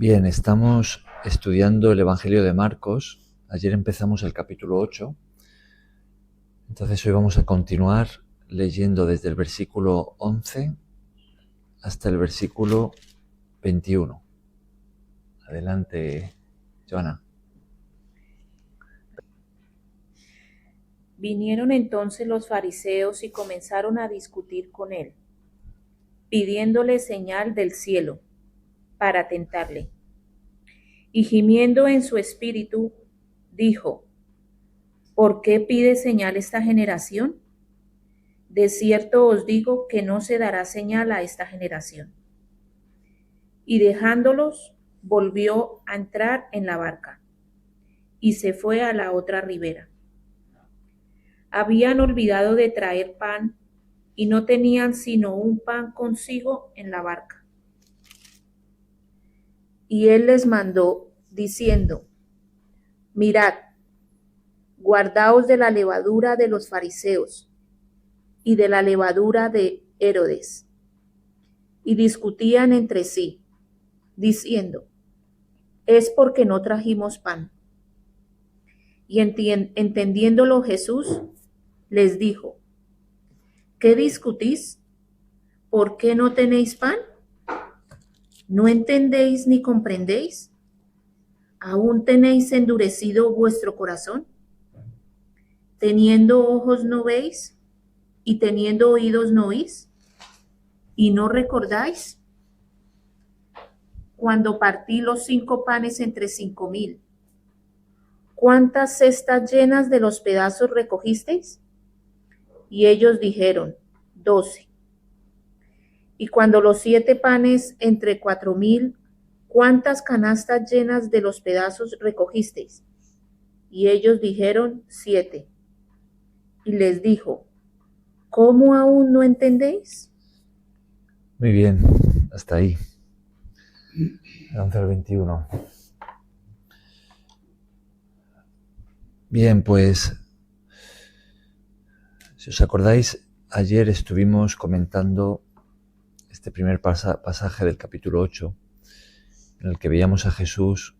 Bien, estamos estudiando el Evangelio de Marcos. Ayer empezamos el capítulo 8. Entonces hoy vamos a continuar leyendo desde el versículo 11 hasta el versículo 21. Adelante, Joana. Vinieron entonces los fariseos y comenzaron a discutir con él, pidiéndole señal del cielo para tentarle. Y gimiendo en su espíritu, dijo: ¿Por qué pide señal esta generación? De cierto os digo que no se dará señal a esta generación. Y dejándolos, volvió a entrar en la barca y se fue a la otra ribera. Habían olvidado de traer pan y no tenían sino un pan consigo en la barca. Y él les mandó, diciendo: Mirad, guardaos de la levadura de los fariseos y de la levadura de Herodes. Y discutían entre sí, diciendo: es porque no trajimos pan. Y entendiéndolo Jesús, les dijo: ¿qué discutís? ¿Por qué no tenéis pan? ¿No entendéis ni comprendéis? ¿Aún tenéis endurecido vuestro corazón? ¿Teniendo ojos no veis? ¿Y teniendo oídos no oís? ¿Y no recordáis cuando partí los 5 panes entre 5,000? ¿Cuántas cestas llenas de los pedazos recogisteis? Y ellos dijeron: 12. Y cuando los 7 panes entre 4,000, ¿cuántas canastas llenas de los pedazos recogisteis? Y ellos dijeron: 7. Y les dijo: ¿cómo aún no entendéis? Muy bien, hasta ahí. El 11 al 21. Bien, pues, si os acordáis, ayer estuvimos comentando este primer pasaje del capítulo 8, en el que veíamos a Jesús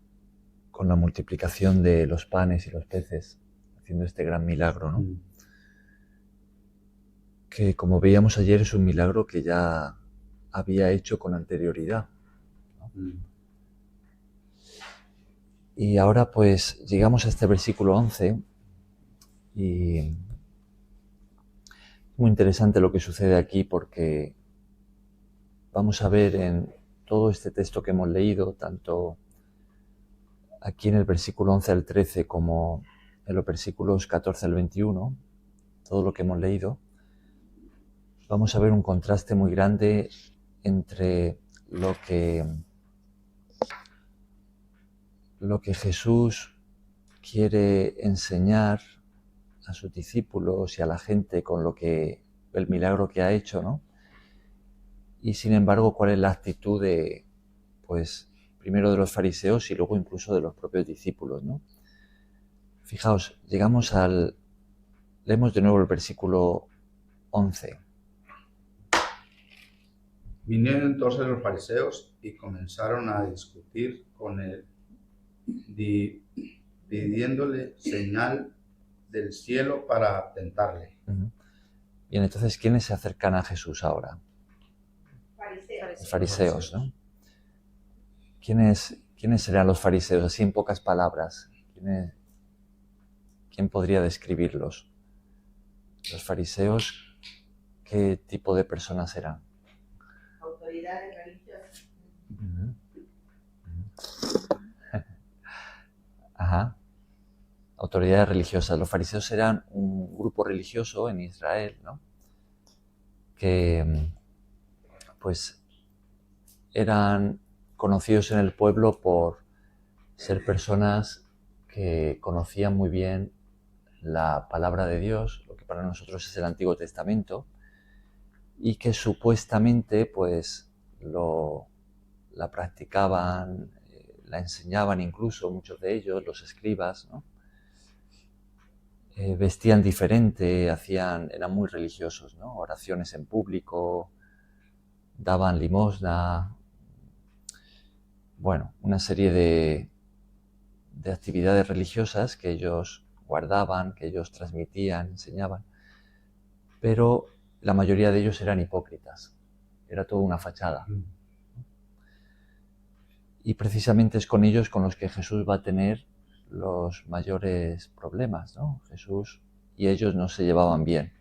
con la multiplicación de los panes y los peces, haciendo este gran milagro, ¿no? Que, como veíamos ayer, es un milagro que ya había hecho con anterioridad, ¿no? Y ahora pues llegamos a este versículo 11 y es muy interesante lo que sucede aquí, porque vamos a ver en todo este texto que hemos leído, tanto aquí en el versículo 11 al 13 como en los versículos 14 al 21, todo lo que hemos leído, vamos a ver un contraste muy grande entre lo que Jesús quiere enseñar a sus discípulos y a la gente con el milagro que ha hecho, ¿no? Y sin embargo, cuál es la actitud primero de los fariseos y luego incluso de los propios discípulos, ¿no? Fijaos, leemos de nuevo el versículo 11. Vinieron entonces los fariseos y comenzaron a discutir con él, pidiéndole señal del cielo para tentarle. Bien, entonces, ¿quiénes se acercan a Jesús ahora? Los fariseos, ¿no? ¿Quiénes serán los fariseos? Así en pocas palabras, ¿quién podría describirlos? Los fariseos, ¿qué tipo de personas eran? Autoridades religiosas. Ajá. Autoridades religiosas. Los fariseos eran un grupo religioso en Israel, ¿no? Que pues eran conocidos en el pueblo por ser personas que conocían muy bien la palabra de Dios, lo que para nosotros es el Antiguo Testamento, y que supuestamente pues la practicaban, la enseñaban incluso muchos de ellos, los escribas, ¿no? Vestían diferente, eran muy religiosos, ¿no? Oraciones en público, daban limosna, bueno, una serie de actividades religiosas que ellos guardaban, que ellos transmitían, enseñaban, pero la mayoría de ellos eran hipócritas, era toda una fachada. Y precisamente es con ellos con los que Jesús va a tener los mayores problemas, ¿no? Jesús y ellos no se llevaban bien.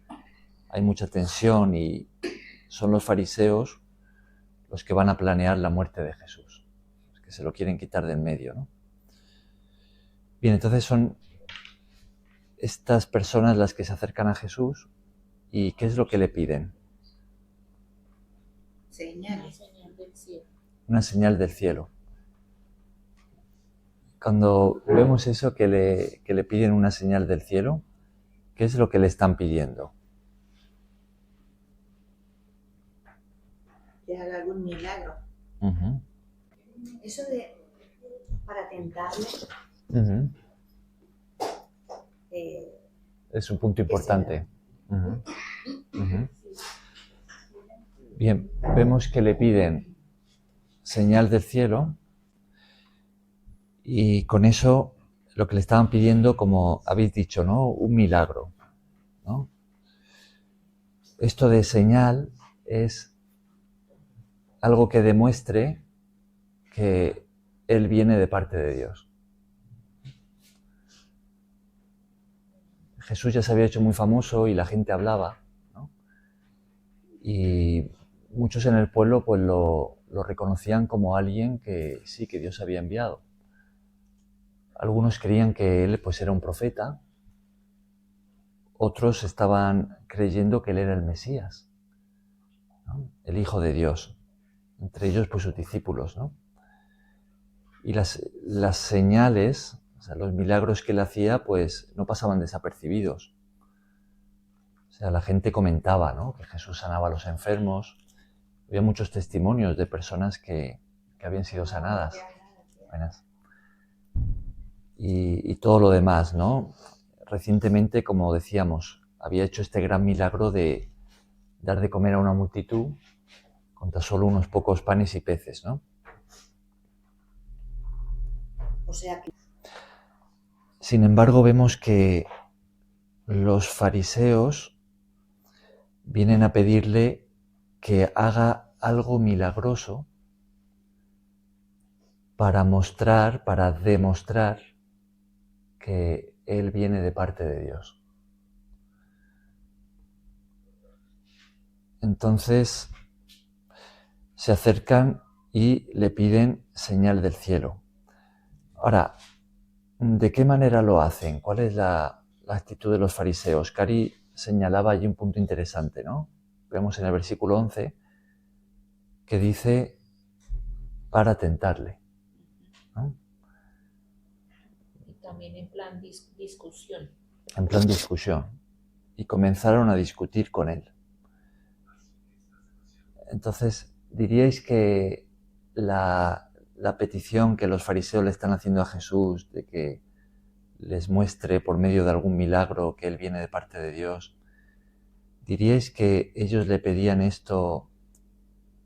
Hay mucha tensión y son los fariseos los que van a planear la muerte de Jesús, los que se lo quieren quitar de en medio, ¿no? Bien, entonces son estas personas las que se acercan a Jesús y ¿qué es lo que le piden? Señal del cielo. Una señal del cielo. Cuando vemos eso, que le piden una señal del cielo, ¿qué es lo que le están pidiendo? Que haga algún milagro. Uh-huh. Eso de para tentarle Uh-huh. Es un punto importante. Uh-huh. Uh-huh. Bien, vemos que le piden señal del cielo y con eso lo que le estaban pidiendo, como habéis dicho, ¿no? Un milagro, ¿no? Esto de señal es algo que demuestre que Él viene de parte de Dios. Jesús ya se había hecho muy famoso y la gente hablaba, ¿no? Y muchos en el pueblo pues lo reconocían como alguien que sí, que Dios había enviado. Algunos creían que Él pues era un profeta, otros estaban creyendo que Él era el Mesías, ¿no? El Hijo de Dios, entre ellos pues sus discípulos, ¿no? Y las señales, o sea, los milagros que Él hacía pues no pasaban desapercibidos. O sea, la gente comentaba, ¿no? Que Jesús sanaba a los enfermos. Había muchos testimonios de personas que habían sido sanadas. Buenas. Y todo lo demás, ¿no? Recientemente, como decíamos, había hecho este gran milagro de dar de comer a una multitud con tan solo unos pocos panes y peces, ¿no? O sea que Sin embargo, vemos que los fariseos vienen a pedirle que haga algo milagroso para mostrar, para demostrar que Él viene de parte de Dios. Entonces se acercan y le piden señal del cielo. Ahora, ¿de qué manera lo hacen? ¿Cuál es la actitud de los fariseos? Cari señalaba allí un punto interesante, ¿no? Vemos en el versículo 11 que dice para tentarle, ¿no? Y también en plan discusión. En plan discusión. Y comenzaron a discutir con él. Entonces, ¿diríais que la petición que los fariseos le están haciendo a Jesús de que les muestre por medio de algún milagro que Él viene de parte de Dios, diríais que ellos le pedían esto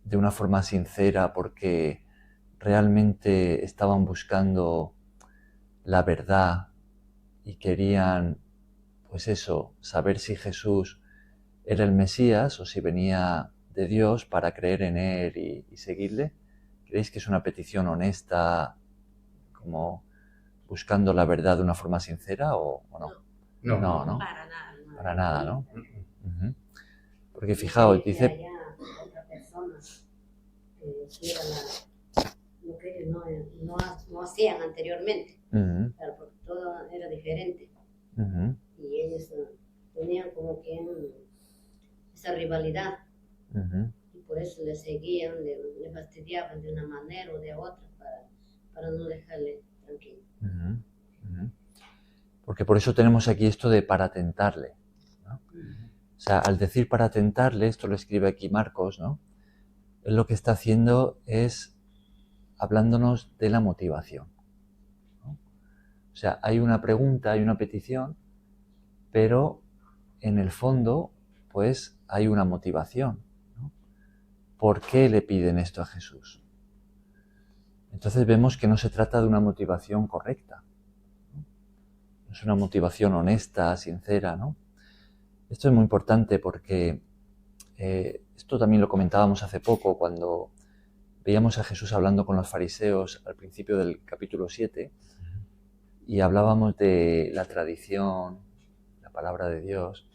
de una forma sincera porque realmente estaban buscando la verdad y querían, pues eso, saber si Jesús era el Mesías o si venía de Dios para creer en Él y seguirle? ¿Creéis que es una petición honesta, como buscando la verdad de una forma sincera o no? No. para nada. Para nada, ¿no? Uh-huh. Porque fijaos, dice... Que haya otra persona que hiciera lo que ellos no hacían anteriormente. Uh-huh. Claro, porque todo era diferente. Uh-huh. Y ellos tenían como que esa rivalidad. Uh-huh. Y por eso le seguían, le fastidiaban de una manera o de otra para no dejarle tranquilo. Uh-huh. Uh-huh. Porque por eso tenemos aquí esto de para tentarle, ¿no? O sea, al decir para tentarle, esto lo escribe aquí Marcos, ¿no? Él lo que está haciendo es hablándonos de la motivación, ¿no? O sea, hay una pregunta, hay una petición, pero en el fondo, pues hay una motivación, ¿no? ¿Por qué le piden esto a Jesús? Entonces vemos que no se trata de una motivación correcta. No es una motivación honesta, sincera, ¿no? Esto es muy importante porque esto también lo comentábamos hace poco cuando veíamos a Jesús hablando con los fariseos al principio del capítulo 7 y hablábamos de la tradición, la palabra de Dios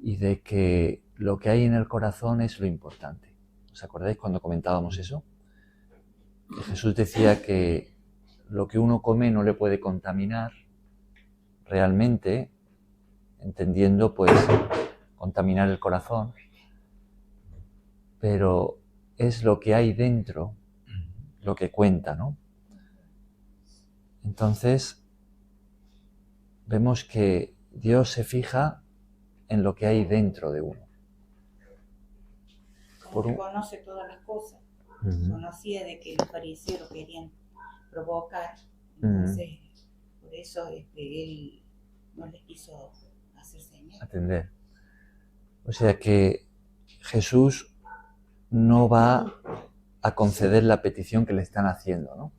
y de que lo que hay en el corazón es lo importante. ¿Os acordáis cuando comentábamos eso? Que Jesús decía que lo que uno come no le puede contaminar realmente, entendiendo pues contaminar el corazón, pero es lo que hay dentro lo que cuenta, ¿no? Entonces vemos que Dios se fija en lo que hay dentro de uno. Porque conoce todas las cosas. Conocía de que los fariseos querían provocar, entonces por eso él no les quiso hacer señal. Atender. O sea que Jesús no va a conceder la petición que le están haciendo, ¿no?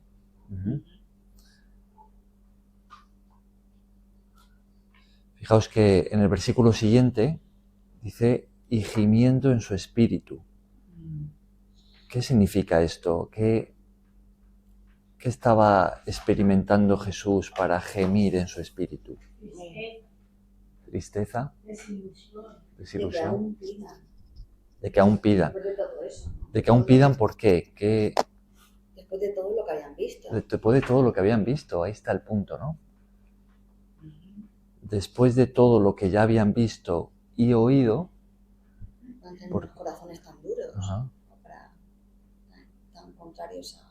Fijaos que en el versículo siguiente dice, y gimiendo en su espíritu. ¿Qué significa esto? ¿Qué estaba experimentando Jesús para gemir en su espíritu? ¿Tristeza? Desilusión. De que aún pidan. Después de todo eso. De que aún pidan, ¿por qué? Después de todo lo que habían visto. Después de todo lo que habían visto, ahí está el punto, ¿no? Después de todo lo que ya habían visto y oído, Los corazones tan duros, tan contrarios a...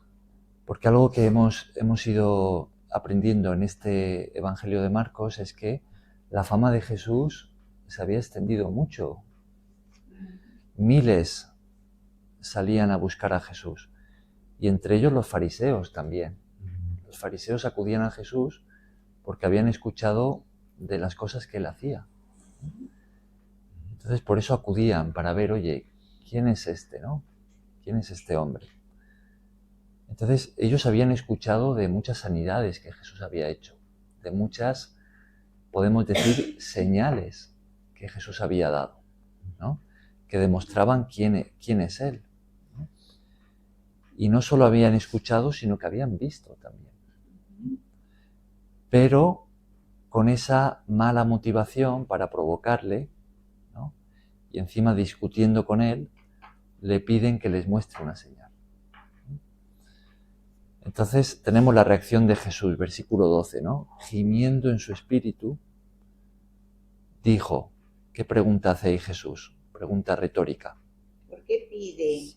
Porque algo que hemos ido aprendiendo en este Evangelio de Marcos es que la fama de Jesús se había extendido mucho. Miles salían a buscar a Jesús, y entre ellos los fariseos también. Los fariseos acudían a Jesús porque habían escuchado de las cosas que él hacía. Entonces por eso acudían para ver, oye, ¿quién es este, no? ¿Quién es este hombre? Entonces ellos habían escuchado de muchas sanidades que Jesús había hecho, de muchas, podemos decir, señales que Jesús había dado, ¿no? Que demostraban quién es él, ¿no? Y no solo habían escuchado, sino que habían visto también. Pero con esa mala motivación para provocarle, ¿no? Y encima discutiendo con él, le piden que les muestre una señal. Entonces tenemos la reacción de Jesús, versículo 12, ¿no? Gimiendo en su espíritu, dijo, ¿qué pregunta hace ahí Jesús? Pregunta retórica. ¿Por qué pide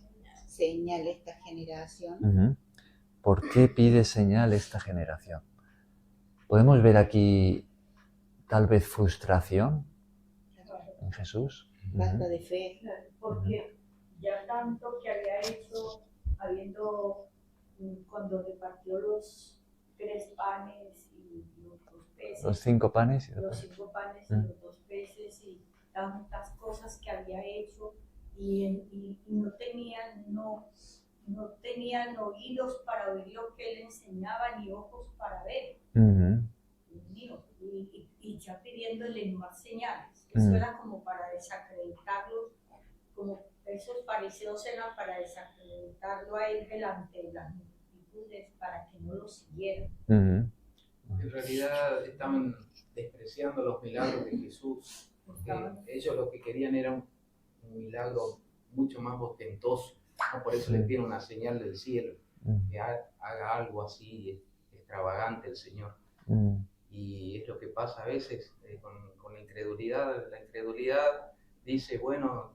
señal esta generación? ¿Por qué pide señal esta generación? ¿Podemos ver aquí tal vez frustración en Jesús? Falta de fe. Porque ya tanto que había hecho, cuando repartió los 3 panes y los 2 peces. Los 5 panes. Los 5 panes y los 2 peces y tantas cosas que había hecho y no tenían oídos para oír lo que él enseñaba ni ojos para ver. Y ya pidiéndole más señales. Eso era como para desacreditarlos, como esos fariseos eran para desacreditarlo a él delante de las multitudes para que no lo siguieran. En realidad estaban despreciando los milagros de Jesús, porque ellos lo que querían era un milagro mucho más ostentoso, ¿no? Por eso les piden una señal del cielo, que haga algo así extravagante el Señor. Y es lo que pasa a veces con la incredulidad. La incredulidad dice, bueno,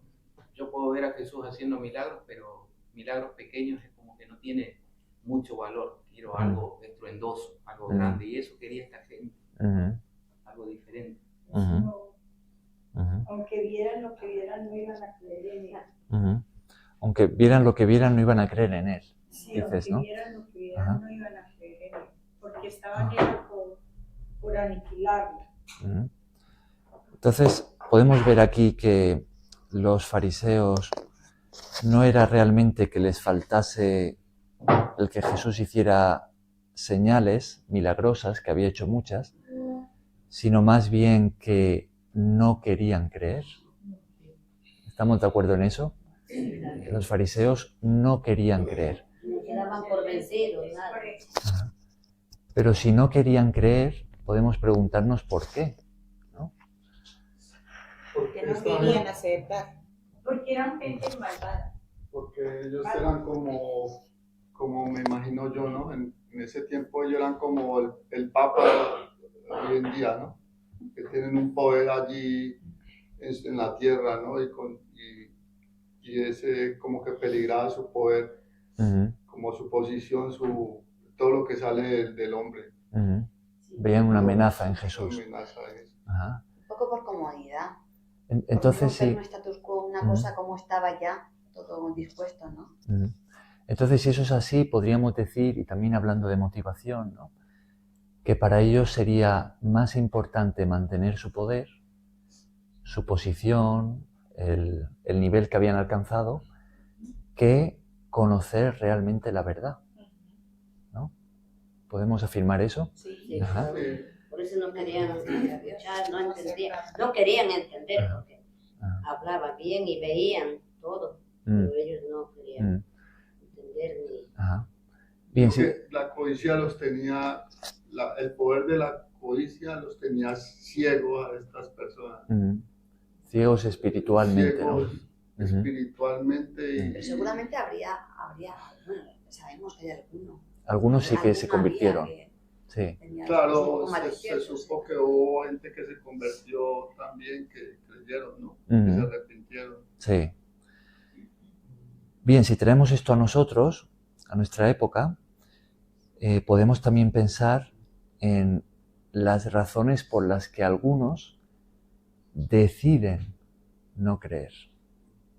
yo puedo ver a Jesús haciendo milagros, pero milagros pequeños es como que no tiene mucho valor. Quiero algo estruendoso, algo grande, y eso quería esta gente, algo diferente. Aunque vieran lo que vieran, no iban a creer en él. Aunque vieran lo que vieran, no iban a creer en él. Sí, dices, aunque ¿no? vieran lo que vieran, no iban a creer en él, porque estaban ya por aniquilarlo. Entonces, podemos ver aquí que los fariseos no era realmente que les faltase el que Jesús hiciera señales milagrosas, que había hecho muchas, sino más bien que no querían creer. ¿Estamos de acuerdo en eso? Que los fariseos no querían creer. No se daban por vencidos, nada. Ajá. Pero si no querían creer, podemos preguntarnos por qué, ¿no? Que no querían aceptar. Porque eran gente malvada. Porque ellos eran como me imagino yo, ¿no? En ese tiempo ellos eran como el Papa hoy en día, ¿no? Que tienen un poder allí en la tierra, ¿no? Y ese como que peligraba su poder, como su posición, todo lo que sale del hombre. Veían una amenaza en Jesús. Una amenaza en eso. Ajá. Un poco por comodidad. Entonces sí. Un status quo, una cosa como estaba ya, todo dispuesto, ¿no? Entonces, si eso es así, podríamos decir, y también hablando de motivación, ¿no?, que para ellos sería más importante mantener su poder, su posición, el nivel que habían alcanzado, que conocer realmente la verdad, ¿no? ¿Podemos afirmar eso? Sí, Ajá. por eso no querían escuchar, no entendían, no querían entender, porque hablaban bien y veían todo, pero ellos no querían entender ni... Ajá. Bien, sí. La codicia los tenía, el poder de la codicia los tenía ciegos a estas personas. Ciegos espiritualmente, ciegos, ¿no? Espiritualmente. Pero seguramente habría, bueno, sabemos que hay alguno. Algunos sí que se convirtieron. Sí. Claro, se supo que hubo gente que se convirtió también, que creyeron, ¿no? Que se arrepintieron. Sí. Bien, si traemos esto a nosotros, a nuestra época, podemos también pensar en las razones por las que algunos deciden no creer,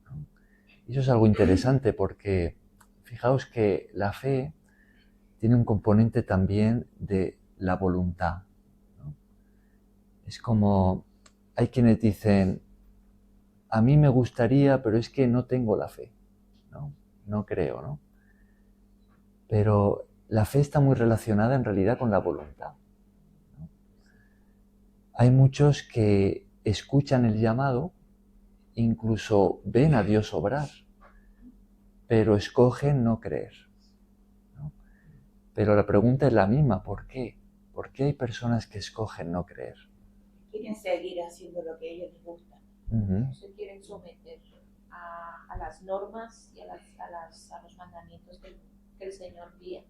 ¿no? Y eso es algo interesante porque fijaos que la fe tiene un componente también de la voluntad, ¿no? Es como, hay quienes dicen, a mí me gustaría, pero es que no tengo la fe, ¿no? No creo, ¿no? Pero la fe está muy relacionada en realidad con la voluntad, ¿no? Hay muchos que escuchan el llamado, incluso ven a Dios obrar, pero escogen no creer, ¿no? Pero la pregunta es la misma, ¿por qué? ¿Por qué hay personas que escogen no creer? Quieren seguir haciendo lo que a ellos les gusta. No se quieren someter a las normas y a los mandamientos que el Señor guía.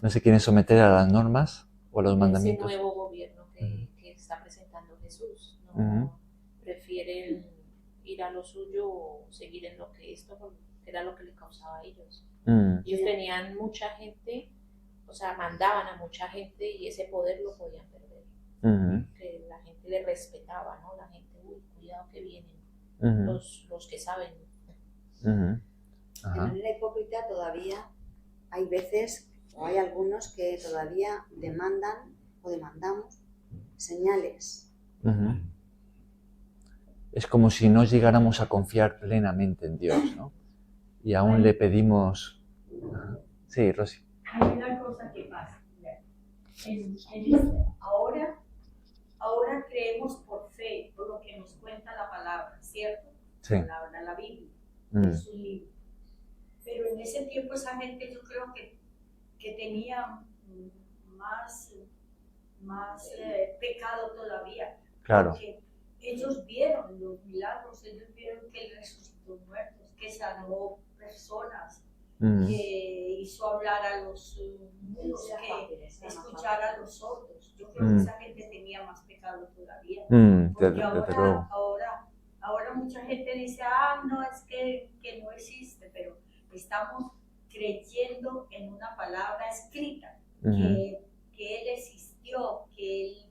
¿No se quieren someter a las normas o a los mandamientos? Ese nuevo gobierno que está presentando Jesús, ¿no? Prefieren ir a lo suyo o seguir en lo que era lo que le causaba a ellos. Ellos tenían mucha gente, o sea, mandaban a mucha gente y ese poder lo podían perder. Que la gente le respetaba, ¿no? La gente, cuidado que vienen los que saben. De manera hipócrita todavía hay veces, o hay algunos que todavía demandan o demandamos señales. Es como si no llegáramos a confiar plenamente en Dios, ¿no? Y aún le pedimos... Sí, Rosy. Hay una cosa que pasa. Ahora creemos por fe, por lo que nos cuenta la palabra, ¿cierto? Sí. La Biblia, es un libro. Pero en ese tiempo esa gente yo creo que tenía más pecado todavía. Claro. Porque ellos vieron los milagros, ellos vieron que él resucitó muertos, que sanó personas, que hizo hablar a los mudos, que escuchar a los sordos. Yo creo que esa gente tenía más pecado todavía. Porque ahora mucha gente dice, no, es que no existe, pero estamos creyendo en una palabra escrita, que él existió, que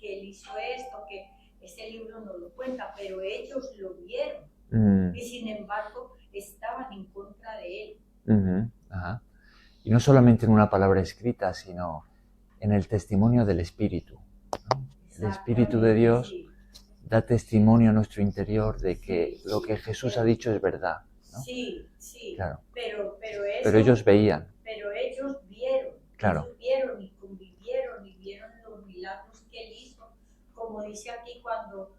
él hizo esto, que este libro no lo cuenta, pero ellos lo vieron y sin embargo estaban en contra de él. Ajá. Y no solamente en una palabra escrita, sino en el testimonio del Espíritu, ¿no? El Espíritu de Dios da testimonio a nuestro interior de que lo que Jesús ha dicho es verdad, ¿no? Sí, sí, Claro. pero Pero ellos veían. Pero ellos vieron, Claro. ellos vieron y convivieron y vieron los milagros que él hizo, como dice aquí cuando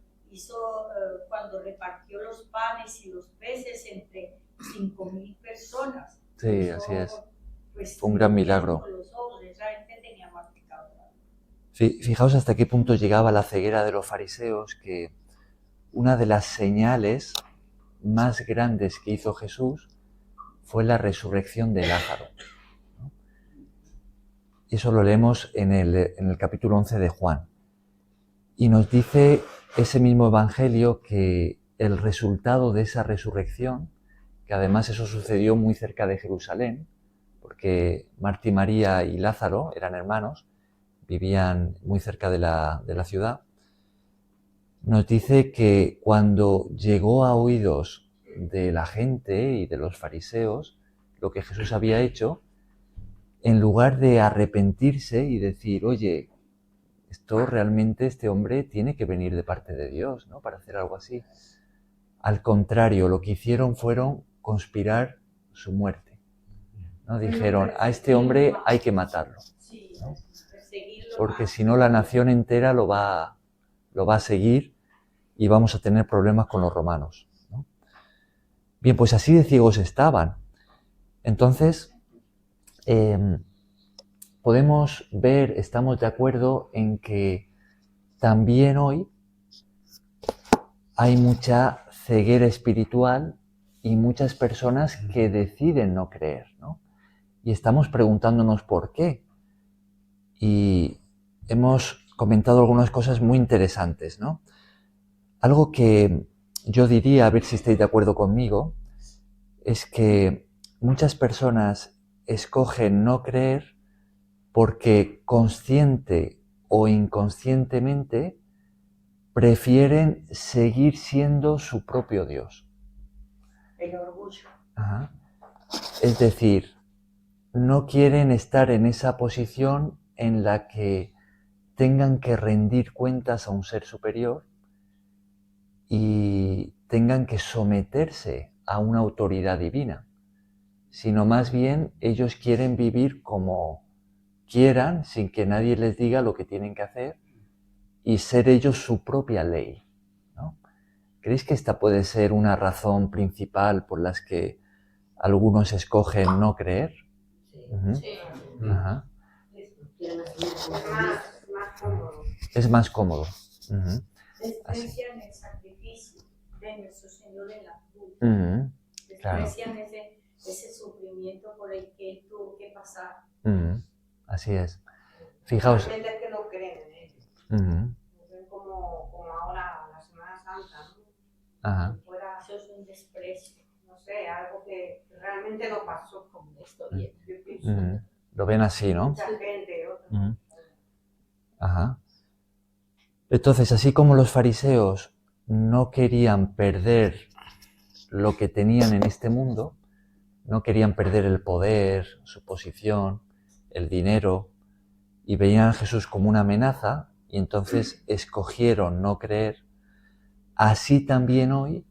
cuando repartió los panes y los peces entre 5.000 personas. Sí, Eso, así es. pues, Fue un gran milagro. con los ojos, esa gente tenía más pecado. Fijaos hasta qué punto llegaba la ceguera de los fariseos, que una de las señales más grandes que hizo Jesús fue la resurrección de Lázaro, ¿no? Y eso lo leemos en el capítulo 11 de Juan. Y nos dice ese mismo evangelio que el resultado de esa resurrección, que además eso sucedió muy cerca de Jerusalén, porque Marta y María y Lázaro eran hermanos, vivían muy cerca de la ciudad, nos dice que cuando llegó a oídos de la gente y de los fariseos lo que Jesús había hecho, en lugar de arrepentirse y decir, oye, esto realmente, este hombre tiene que venir de parte de Dios, ¿no?, para hacer algo así. Al contrario, lo que hicieron fueron conspirar su muerte, ¿no? Dijeron, a este hombre hay que matarlo, ¿no? Porque si no la nación entera lo va a seguir y vamos a tener problemas con los romanos, ¿no? Bien, pues así de ciegos estaban. Entonces, podemos ver, estamos de acuerdo en que también hoy hay mucha ceguera espiritual y muchas personas que deciden no creer, ¿no? Y estamos preguntándonos por qué. Y hemos comentado algunas cosas muy interesantes, ¿no? Algo que yo diría, a ver si estáis de acuerdo conmigo, es que muchas personas escogen no creer porque consciente o inconscientemente prefieren seguir siendo su propio Dios. El orgullo. Ajá. Es decir, no quieren estar en esa posición en la que tengan que rendir cuentas a un ser superior y tengan que someterse a una autoridad divina, sino más bien ellos quieren vivir como quieran, sin que nadie les diga lo que tienen que hacer, y ser ellos su propia ley, ¿no? ¿Creéis que esta puede ser una razón principal por las que algunos escogen no creer? Sí. Uh-huh. Sí. Ajá. Más cómodo. Es más cómodo. Uh-huh. Desprecian el sacrificio de nuestro Señor en la cruz. Uh-huh. Claro. Desprecian ese sufrimiento por el que Él tuvo que pasar. Uh-huh. Así es. Fijaos. Hay gente que no creen en Él. Uh-huh. Ven como ahora la Semana Santa, ¿no? Ajá. Fuera, eso es un desprecio. No sé, algo que realmente no pasó con esto. Uh-huh. Lo ven así, ¿no? Mucha gente, otra. Uh-huh. Ajá. Entonces, así como los fariseos no querían perder lo que tenían en este mundo, no querían perder el poder, su posición, el dinero, y veían a Jesús como una amenaza, y entonces escogieron no creer, así también hoy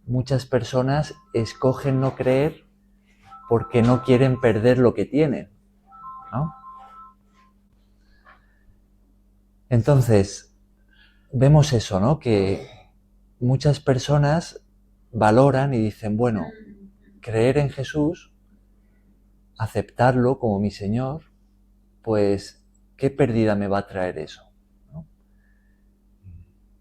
muchas personas escogen no creer porque no quieren perder lo que tienen, ¿no? Entonces, vemos eso, ¿no? Que muchas personas valoran y dicen, bueno, creer en Jesús, aceptarlo como mi Señor, pues, ¿qué pérdida me va a traer eso?, ¿no?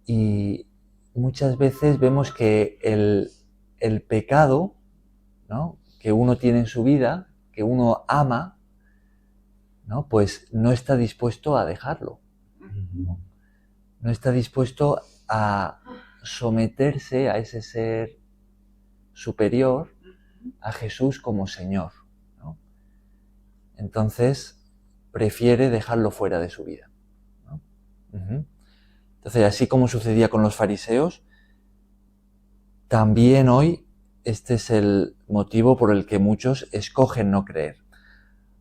Y muchas veces vemos que el pecado, ¿no?, que uno tiene en su vida, que uno ama, ¿no?, pues no está dispuesto a dejarlo, ¿no? No está dispuesto a someterse a ese ser superior, a Jesús como Señor, ¿no? Entonces prefiere dejarlo fuera de su vida, ¿no? Uh-huh. Entonces, así como sucedía con los fariseos, también hoy este es el motivo por el que muchos escogen no creer.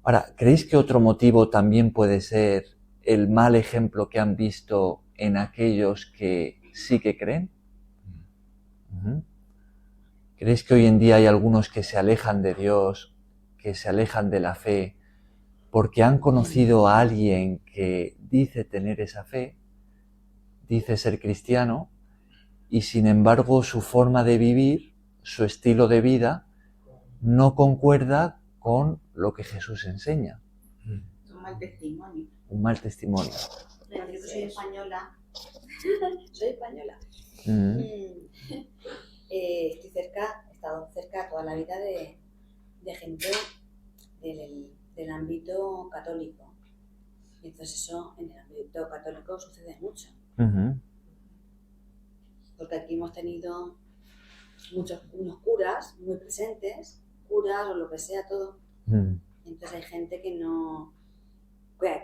Ahora, ¿creéis que otro motivo también puede ser el mal ejemplo que han visto en aquellos que sí que creen? Uh-huh. ¿Creéis que hoy en día hay algunos que se alejan de Dios, que se alejan de la fe, porque han conocido a alguien que dice tener esa fe, dice ser cristiano, y sin embargo su forma de vivir, su estilo de vida, no concuerda con lo que Jesús enseña? Un mal testimonio. Un mal testimonio. Yo soy española. Soy española. Estoy cerca, he estado cerca toda la vida de gente del ámbito católico. Entonces eso en el ámbito católico sucede mucho. Porque aquí hemos tenido unos curas muy presentes, curas o lo que sea, todo. Entonces hay gente que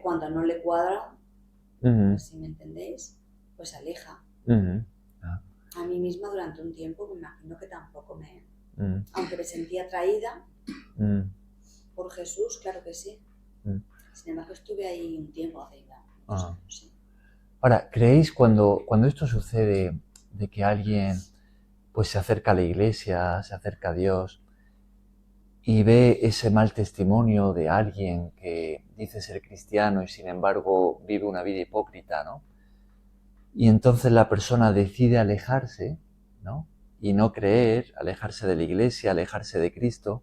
cuando no le cuadra, si me entendéis, pues se aleja. A mí misma durante un tiempo me imagino que tampoco aunque me sentía atraída por Jesús, claro que sí. Sin embargo estuve ahí un tiempo hace ya. Sí. Ahora, ¿creéis cuando esto sucede, de que alguien pues se acerca a la iglesia, se acerca a Dios y ve ese mal testimonio de alguien que dice ser cristiano y sin embargo vive una vida hipócrita, ¿no? Y entonces la persona decide alejarse, ¿no? Y no creer, alejarse de la iglesia, alejarse de Cristo,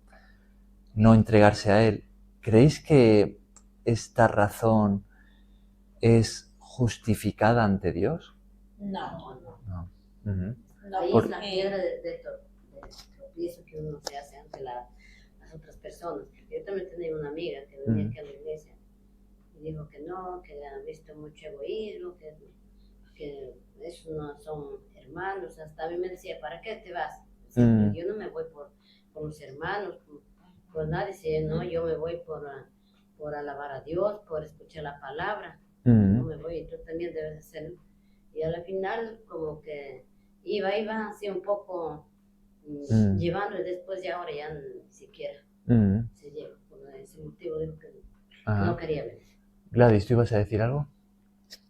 no entregarse a Él? ¿Creéis que esta razón es justificada ante Dios? No. Ahí es la piedra de tropiezo que uno se hace ante las otras personas. Yo también tenía una amiga que venía aquí a la iglesia y dijo que no, que han visto mucho egoísmo, que esos no son hermanos. Hasta a mí me decía, ¿para qué te vas? Decía, yo no me voy por los hermanos, por nadie. Decía, no, yo me voy por alabar a Dios, por escuchar la palabra. No me voy, y tú también debes hacerlo. Y al final como que iba así un poco llevando, y después ya ahora ya ni siquiera se lleva. Por ese motivo dijo que no quería venir. Gladys, ¿tú ibas a decir algo?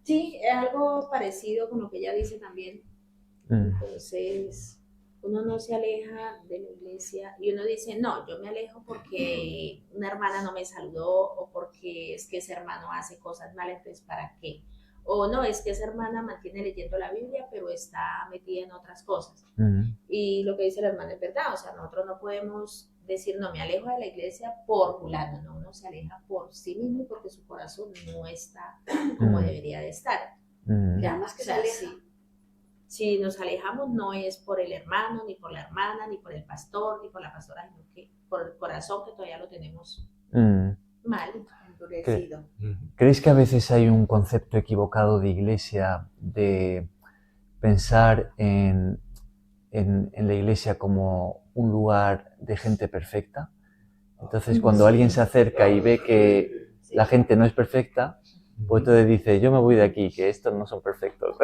Sí, algo parecido con lo que ella dice también. Entonces, uno no se aleja de la iglesia y uno dice, no, yo me alejo porque una hermana no me saludó o porque es que ese hermano hace cosas malas, entonces ¿para qué? O no, es que esa hermana mantiene leyendo la Biblia, pero está metida en otras cosas. Y lo que dice la hermana es verdad, o sea, nosotros no podemos decir, no, me alejo de la iglesia por fulano, no, uno se aleja por sí mismo porque su corazón no está como debería de estar. Y además que o sea, se aleja. Si nos alejamos no es por el hermano, ni por la hermana, ni por el pastor, ni por la pastora, sino que por el corazón que todavía lo tenemos mal, endurecido. ¿Creéis que a veces hay un concepto equivocado de iglesia, de pensar en la iglesia como un lugar de gente perfecta? Entonces cuando alguien se acerca y ve que la gente no es perfecta, pues entonces dice, yo me voy de aquí, que estos no son perfectos.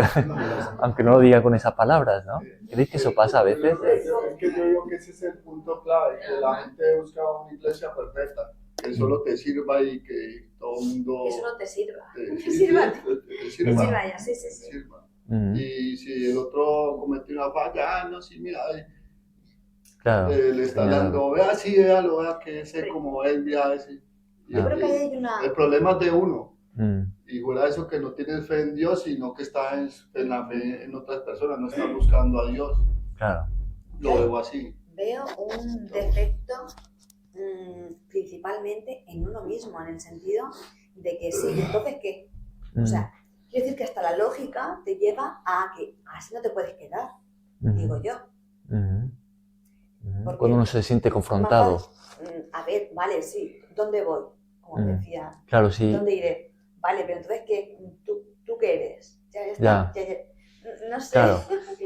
Aunque no lo diga con esas palabras, ¿no? ¿Creéis que eso pasa a veces? Es que yo digo que ese es el punto clave, que la gente busca una iglesia perfecta, que solo te sirva y que todo el mundo... Que solo te sirva. Te sirva sirva. Sí. Sirva. Y si el otro cometió una falla, no, sí, mira, claro, le está dando, vea, sí, véalo, vea que ese como él, vea ese. Yo creo que ahí hay una... El problema es de uno. Y fuera de eso, que no tienes fe en Dios, sino que estás en la fe en otras personas, no estás buscando a Dios. Claro. Lo veo así. Veo un defecto principalmente en uno mismo, en el sentido de que sí, entonces ¿qué? O sea, quiero decir que hasta la lógica te lleva a que así no te puedes quedar, digo yo. Cuando uno se siente confrontado. A ver, vale, sí, ¿dónde voy? Como decía, claro, sí. ¿dónde iré? Vale, pero entonces, ¿qué? ¿Tú qué eres? Ya. No sé. Claro,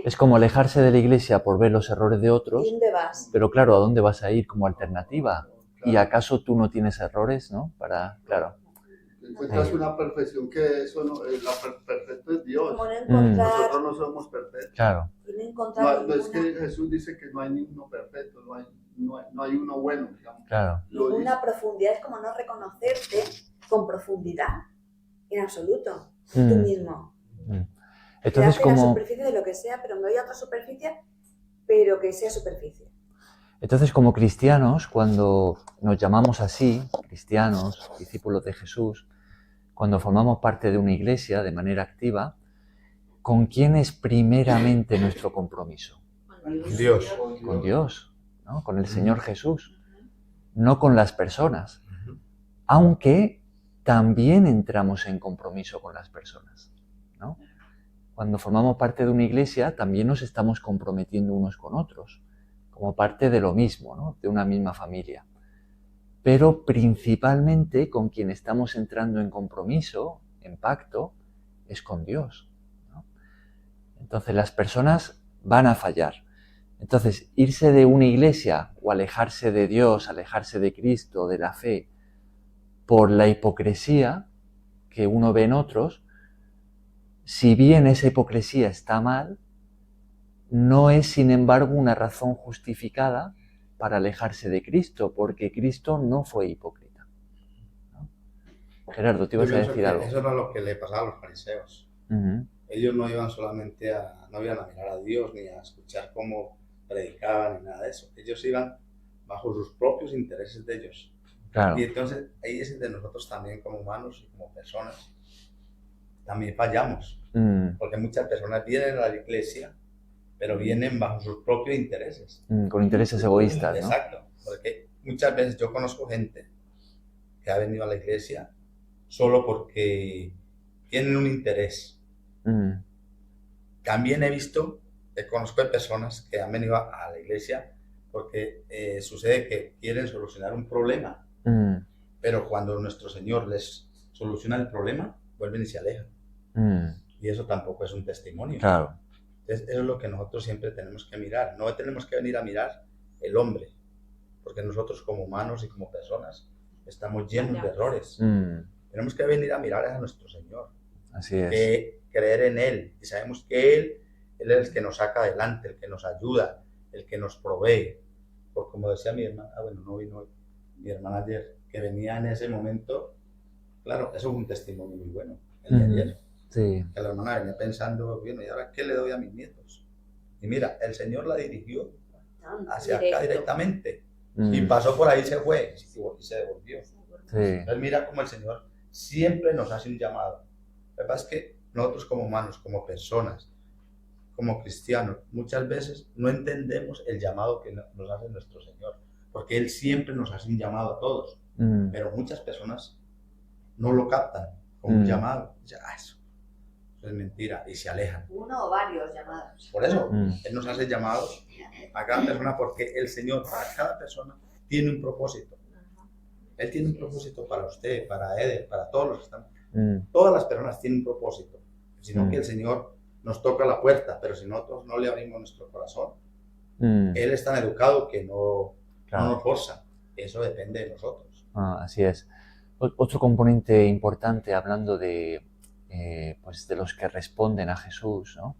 es como alejarse de la iglesia por ver los errores de otros. ¿Y dónde vas? Pero claro, ¿a dónde vas a ir como alternativa? Claro. ¿Y acaso tú no tienes errores, no? Claro. Encuentras una perfección que eso no, perfecto es Dios. Como no encontrar... Nosotros no somos perfectos. Claro. No es que Jesús dice que no hay ninguno perfecto, no hay uno bueno, digamos. Claro. Ninguna profundidad, es como no reconocerte con profundidad en absoluto, tú mismo. Entonces, como la superficie de lo que sea, pero no hay otra superficie, pero que sea superficie. Entonces, como cristianos, cuando nos llamamos así, cristianos, discípulos de Jesús, cuando formamos parte de una iglesia de manera activa, ¿con quién es primeramente nuestro compromiso? Dios. Con Dios, ¿no? Con el Señor Jesús, no con las personas, aunque también entramos en compromiso con las personas, ¿no? Cuando formamos parte de una iglesia, también nos estamos comprometiendo unos con otros, como parte de lo mismo, ¿no? De una misma familia. Pero principalmente con quien estamos entrando en compromiso, en pacto, es con Dios, ¿no? Entonces las personas van a fallar. Entonces irse de una iglesia o alejarse de Dios, alejarse de Cristo, de la fe, por la hipocresía que uno ve en otros, si bien esa hipocresía está mal, no es sin embargo una razón justificada para alejarse de Cristo, porque Cristo no fue hipócrita, ¿no? Gerardo, ¿te ibas a decir algo? Eso era lo que le pasaba a los fariseos. Ellos no iban solamente no iban a mirar a Dios ni a escuchar cómo predicaban ni nada de eso. Ellos iban bajo sus propios intereses de ellos. Claro. Y entonces ahí es de nosotros también como humanos y como personas también fallamos. Porque muchas personas vienen a la iglesia, pero vienen bajo sus propios intereses. Con intereses egoístas, ¿no? Exacto, porque muchas veces yo conozco gente que ha venido a la iglesia solo porque tienen un interés. También conozco de personas que han venido a la iglesia porque sucede que quieren solucionar un problema, pero cuando nuestro Señor les soluciona el problema, vuelven y se alejan. Y eso tampoco es un testimonio. Claro. Entonces, eso es lo que nosotros siempre tenemos que mirar. No tenemos que venir a mirar el hombre, porque nosotros como humanos y como personas estamos llenos de errores. Tenemos que venir a mirar a nuestro Señor. Así es. Creer en Él. Y sabemos que Él es el que nos saca adelante, el que nos ayuda, el que nos provee. Porque como decía mi hermana, no vino hoy, mi hermana ayer, que venía en ese momento, claro, eso es un testimonio muy bueno, el de ayer. Sí. Que la hermana venía pensando, bueno, ¿y ahora qué le doy a mis nietos? Y mira, el Señor la dirigió hacia acá directamente. Y pasó por ahí, se fue y se devolvió. Sí. Entonces mira cómo el Señor siempre nos hace un llamado. La verdad es que nosotros como humanos, como personas, como cristianos, muchas veces no entendemos el llamado que nos hace nuestro Señor. Porque Él siempre nos hace un llamado a todos. Pero muchas personas no lo captan como un llamado. Ya, eso es mentira, y se alejan. Uno o varios llamados. Por eso, Él nos hace llamados a cada persona, porque el Señor para cada persona tiene un propósito. Él tiene un propósito para usted, para Eder, para todos los que están. Todas las personas tienen un propósito, sino que el Señor nos toca la puerta, pero si nosotros no le abrimos nuestro corazón, Él es tan educado que no nos forza. Eso depende de nosotros. Así es. Otro componente importante, hablando de pues de los que responden a Jesús, ¿no?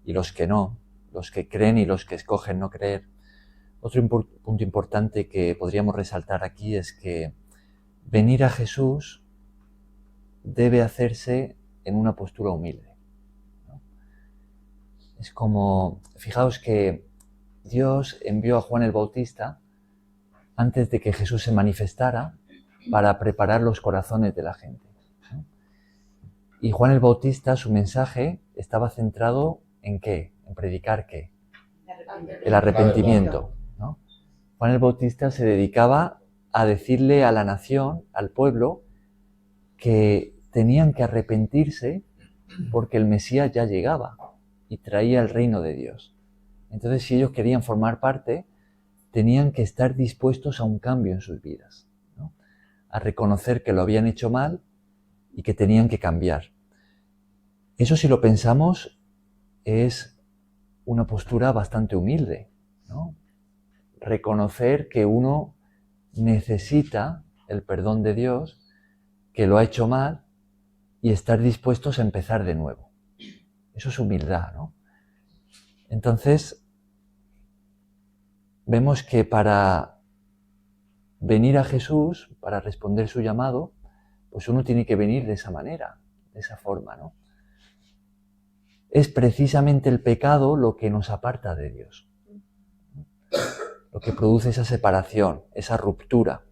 Y los que no, los que creen y los que escogen no creer. Otro punto importante que podríamos resaltar aquí es que venir a Jesús debe hacerse en una postura humilde, ¿no? Es como, fijaos que Dios envió a Juan el Bautista antes de que Jesús se manifestara para preparar los corazones de la gente. Y Juan el Bautista, su mensaje estaba centrado ¿en qué? En predicar ¿qué? El arrepentimiento, ¿no? Juan el Bautista se dedicaba a decirle a la nación, al pueblo, que tenían que arrepentirse porque el Mesías ya llegaba y traía el reino de Dios. Entonces, si ellos querían formar parte, tenían que estar dispuestos a un cambio en sus vidas, ¿no? A reconocer que lo habían hecho mal y que tenían que cambiar. Eso, si lo pensamos, es una postura bastante humilde, ¿no? Reconocer que uno necesita el perdón de Dios, que lo ha hecho mal, y estar dispuestos a empezar de nuevo. Eso es humildad, ¿no? Entonces, vemos que para venir a Jesús, para responder su llamado, pues uno tiene que venir de esa manera, de esa forma, ¿no? Es precisamente el pecado lo que nos aparta de Dios. lo que produce esa separación, esa ruptura.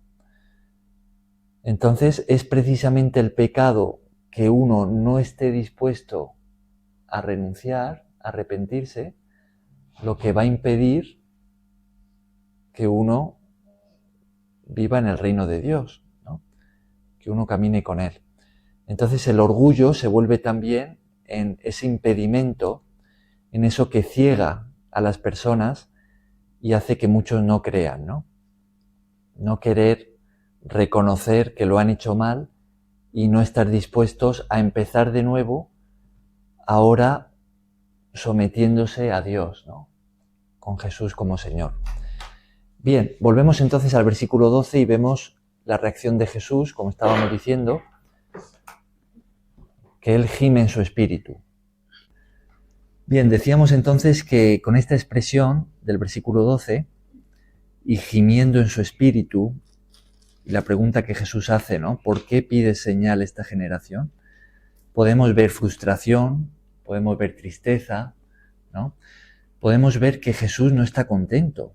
Entonces es precisamente el pecado que uno no esté dispuesto a renunciar, a arrepentirse, lo que va a impedir que uno viva en el reino de Dios, ¿no? Que uno camine con Él. Entonces el orgullo se vuelve también en ese impedimento, en eso que ciega a las personas y hace que muchos no crean, ¿no? No querer reconocer que lo han hecho mal y no estar dispuestos a empezar de nuevo, ahora sometiéndose a Dios, ¿no? Con Jesús como Señor. Bien, volvemos entonces al versículo 12 y vemos la reacción de Jesús, como estábamos diciendo, que Él gime en su espíritu. Bien, decíamos entonces que con esta expresión del versículo 12, y gimiendo en su espíritu, y la pregunta que Jesús hace, ¿no? ¿Por qué pide señal esta generación? Podemos ver frustración, podemos ver tristeza, ¿no? Podemos ver que Jesús no está contento,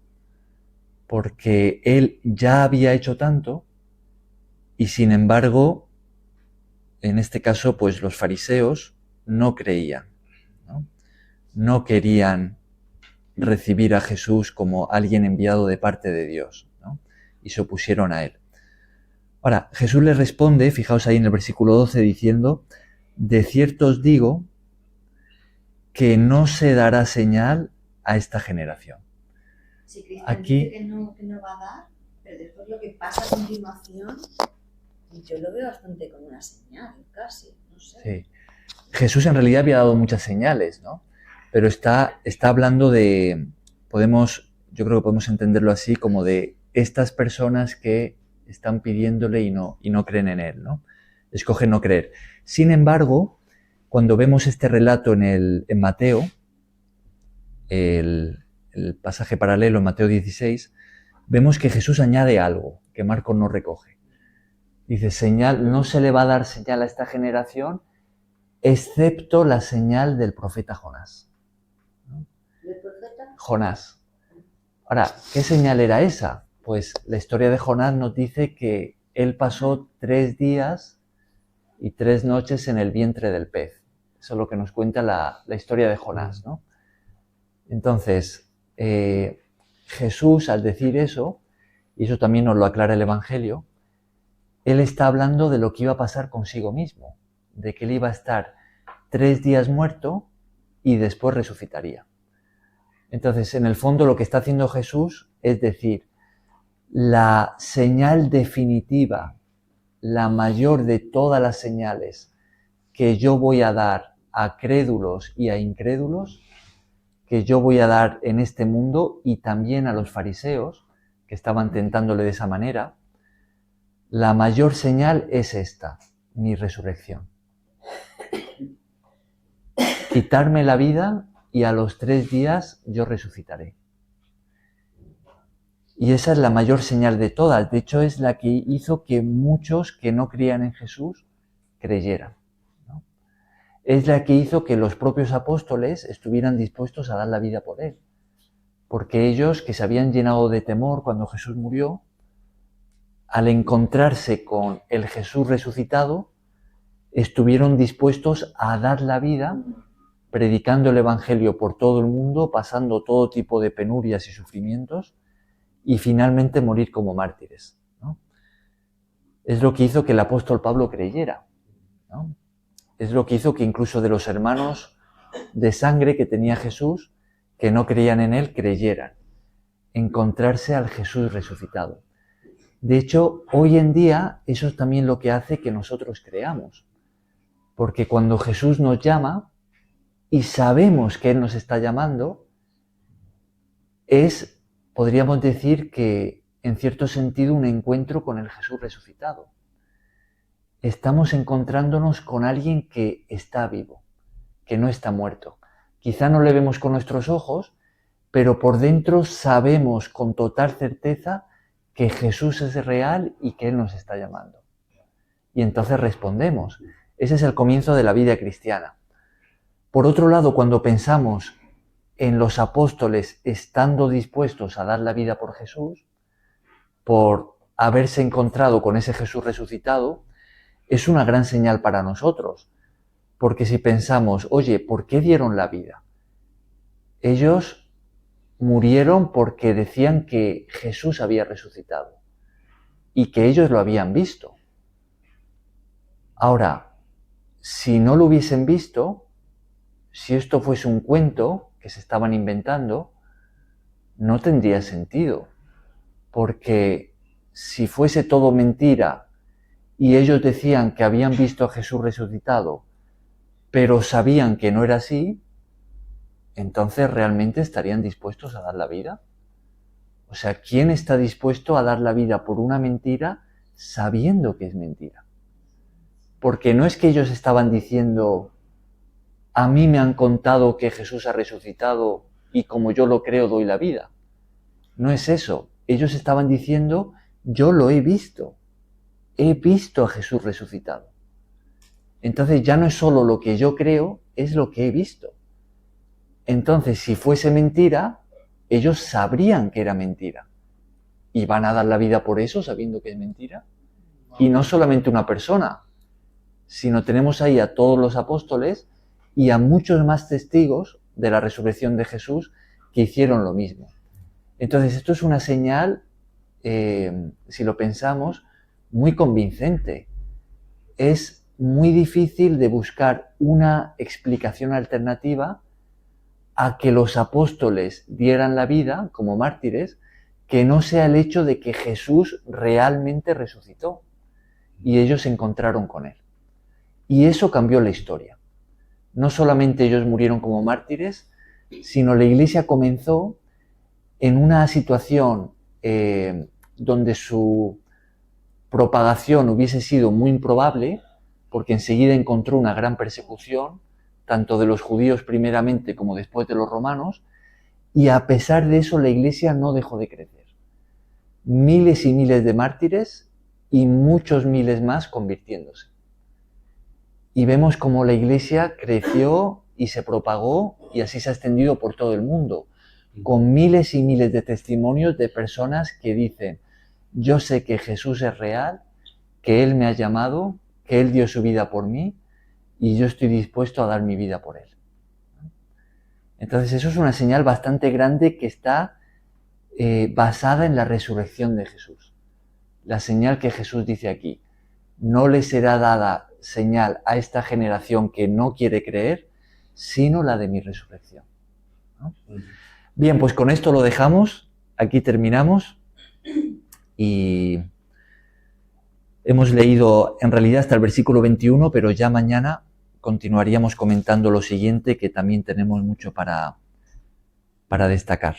porque Él ya había hecho tanto, y sin embargo, en este caso, pues los fariseos no creían, ¿no? No querían recibir a Jesús como alguien enviado de parte de Dios, ¿no? Y se opusieron a Él. Ahora, Jesús les responde, fijaos ahí en el versículo 12, diciendo: de cierto os digo que no se dará señal a esta generación. Si Cristo Aquí dice que no va a dar, pero después lo que pasa a continuación, yo lo veo bastante como una señal, casi, no sé. sí. Jesús en realidad había dado muchas señales, ¿no? Pero está hablando de, yo creo que podemos entenderlo así, como de estas personas que están pidiéndole y no creen en Él, ¿no? Escogen no creer. Sin embargo, cuando vemos este relato en Mateo, el pasaje paralelo en Mateo 16, vemos que Jesús añade algo que Marcos no recoge. Dice, no se le va a dar señal a esta generación, excepto la señal del profeta Jonás. ¿No? ¿El profeta? Jonás. Ahora, ¿qué señal era esa? Pues la historia de Jonás nos dice que él pasó 3 días y 3 noches en el vientre del pez. Eso es lo que nos cuenta la historia de Jonás, ¿no? Entonces, Jesús, al decir eso, y eso también nos lo aclara el Evangelio, Él está hablando de lo que iba a pasar consigo mismo, de que Él iba a estar 3 días muerto y después resucitaría. Entonces, en el fondo, lo que está haciendo Jesús es decir, la señal definitiva, la mayor de todas las señales que yo voy a dar a crédulos y a incrédulos, que yo voy a dar en este mundo y también a los fariseos, que estaban tentándole de esa manera, la mayor señal es esta, mi resurrección. Quitarme la vida y a los 3 días yo resucitaré. Y esa es la mayor señal de todas. De hecho, es la que hizo que muchos que no creían en Jesús creyeran, ¿no? Es la que hizo que los propios apóstoles estuvieran dispuestos a dar la vida por Él. Porque ellos, que se habían llenado de temor cuando Jesús murió, al encontrarse con el Jesús resucitado, estuvieron dispuestos a dar la vida, predicando el Evangelio por todo el mundo, pasando todo tipo de penurias y sufrimientos, y finalmente morir como mártires, ¿no? Es lo que hizo que el apóstol Pablo creyera, ¿no? Es lo que hizo que incluso de los hermanos de sangre que tenía Jesús, que no creían en Él, creyeran. Encontrarse al Jesús resucitado. De hecho, hoy en día, eso es también lo que hace que nosotros creamos. Porque cuando Jesús nos llama, y sabemos que Él nos está llamando, podríamos decir que, en cierto sentido, un encuentro con el Jesús resucitado. Estamos encontrándonos con alguien que está vivo, que no está muerto. Quizá no le vemos con nuestros ojos, pero por dentro sabemos con total certeza que Jesús es real y que Él nos está llamando. Y entonces respondemos. Ese es el comienzo de la vida cristiana. Por otro lado, cuando pensamos en los apóstoles estando dispuestos a dar la vida por Jesús, por haberse encontrado con ese Jesús resucitado, es una gran señal para nosotros. Porque si pensamos, oye, ¿por qué dieron la vida? Ellos murieron porque decían que Jesús había resucitado y que ellos lo habían visto. Ahora, si no lo hubiesen visto, si esto fuese un cuento que se estaban inventando, no tendría sentido. Porque si fuese todo mentira y ellos decían que habían visto a Jesús resucitado, pero sabían que no era así, entonces ¿realmente estarían dispuestos a dar la vida? O sea, ¿quién está dispuesto a dar la vida por una mentira sabiendo que es mentira? Porque no es que ellos estaban diciendo, a mí me han contado que Jesús ha resucitado y como yo lo creo doy la vida. No es eso. Ellos estaban diciendo, yo lo he visto a Jesús resucitado. Entonces ya no es solo lo que yo creo, es lo que he visto. Entonces, si fuese mentira, ellos sabrían que era mentira. ¿Y van a dar la vida por eso, sabiendo que es mentira? Y no solamente una persona, sino tenemos ahí a todos los apóstoles y a muchos más testigos de la resurrección de Jesús que hicieron lo mismo. Entonces, esto es una señal, si lo pensamos, muy convincente. Es muy difícil de buscar una explicación alternativa a que los apóstoles dieran la vida como mártires, que no sea el hecho de que Jesús realmente resucitó y ellos se encontraron con él. Y eso cambió la historia. No solamente ellos murieron como mártires, sino la Iglesia comenzó en una situación donde su propagación hubiese sido muy improbable, porque enseguida encontró una gran persecución, tanto de los judíos primeramente como después de los romanos, y a pesar de eso la Iglesia no dejó de crecer. Miles y miles de mártires y muchos miles más convirtiéndose. Y vemos cómo la Iglesia creció y se propagó y así se ha extendido por todo el mundo, con miles y miles de testimonios de personas que dicen, yo sé que Jesús es real, que Él me ha llamado, que Él dio su vida por mí y yo estoy dispuesto a dar mi vida por Él. Entonces eso es una señal bastante grande que está basada en la resurrección de Jesús. La señal que Jesús dice aquí, no le será dada señal a esta generación que no quiere creer, sino la de mi resurrección. ¿No? Bien, pues con esto lo dejamos, aquí terminamos y hemos leído en realidad hasta el versículo 21, pero ya mañana continuaríamos comentando lo siguiente, que también tenemos mucho para destacar.